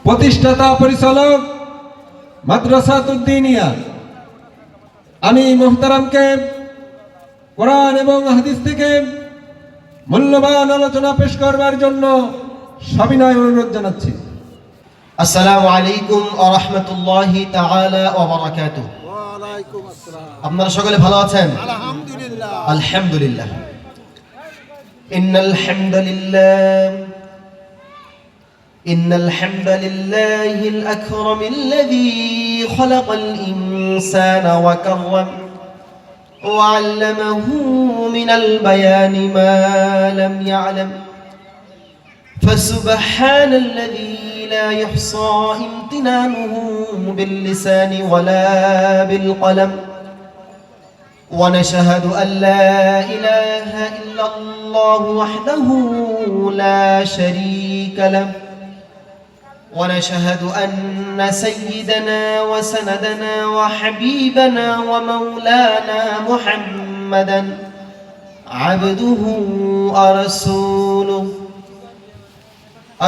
প্রতিষ্ঠাতা পরিচালক মাদ্রাসাতুদ্দিনিয়া, আমি মুহতারামকে কোরআন এবং হাদিস থেকে মূল্যবান আলোচনা পেশ করবার জন্য সবিনয় অনুরোধ জানাচ্ছি। আসসালামু আলাইকুম ওয়া রাহমাতুল্লাহি তাআলা ওয়া বারাকাতুহু। ওয়া আলাইকুম আসসালাম। আপনারা সকলে ভালো আছেন? আলহামদুলিল্লাহ। আলহামদুলিল্লাহ। ইন্নাল হামদালিল্লাহিল আকরামিল্লাযী খালাকাল ইনসানা ওয়া কাররাম ওয়া 'আল্লামাহু মিনাল বায়ানি মা লাম ইয়া'লাম ফাসুবহানাল্লাযী لا يحصى امتنانه باللسان ولا بالقلم ونشهد أن لا إله إلا الله وحده لا شريك له ونشهد أن سيدنا وسندنا وحبيبنا ومولانا محمدا عبده ورسوله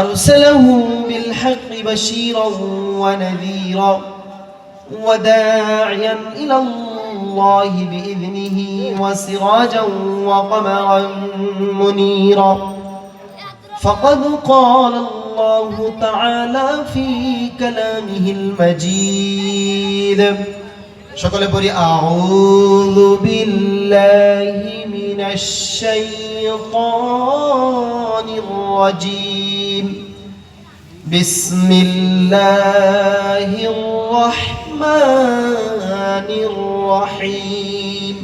أرسله بالحق بشيرا ونذيرا وداعيا إلى الله بإذنه وسراجا وقمرا منيرا فقد قال الله تعالى في كلامه المجيد شكرا بوري أعوذ بالله من الشيطان الرجيم بسم الله الرحمن الرحيم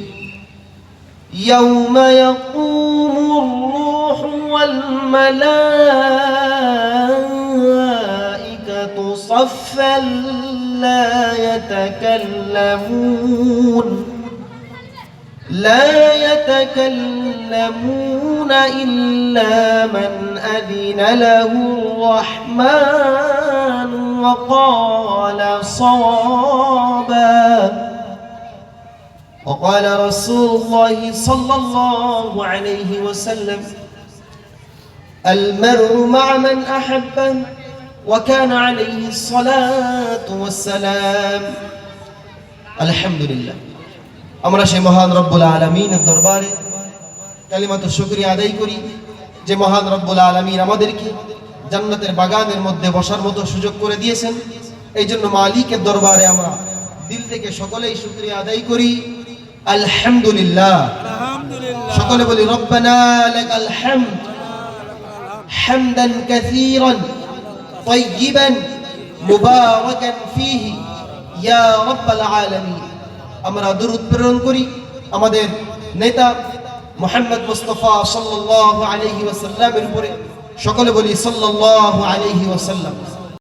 يوم يقوم الروح والملائكة صفا لا يتكلمون إلا من أذن له الرحمن وقال صوابا وقال رسول الله صلى الله عليه وسلم المرء مع من أحبه وكان عليه الصلاة والسلام الحمد لله আমরা সেই মহান রব্বুল আলামিনের দরবারে কালিমাতুশ শুকরিয়া আদায় করি যে মহান রব্বুল আলামিন আমাদেরকে জান্নাতের বাগানের মধ্যে বসার মতো সুযোগ করে দিয়েছেন। এই জন্য মালিকের দরবারে আমরা দিল থেকে সকলেই শুকরিয়া আদায় করি। আলহামদুলিল্লাহ। সকলে বলি রব্বানা লাকাল হামদ হামদান কাসীরান তাইয়িবান মুবারাকান ফীহি ইয়া রাব্বাল আলামিন। আমরা দরুদ প্রেরণ করি আমাদের নেতা মুহাম্মদ মুস্তাফা সাল্লাল্লাহু আলাইহি ওয়াসাল্লামের উপরে। সকলে বলি সাল্লাল্লাহু আলাইহি ওয়াসাল্লাম।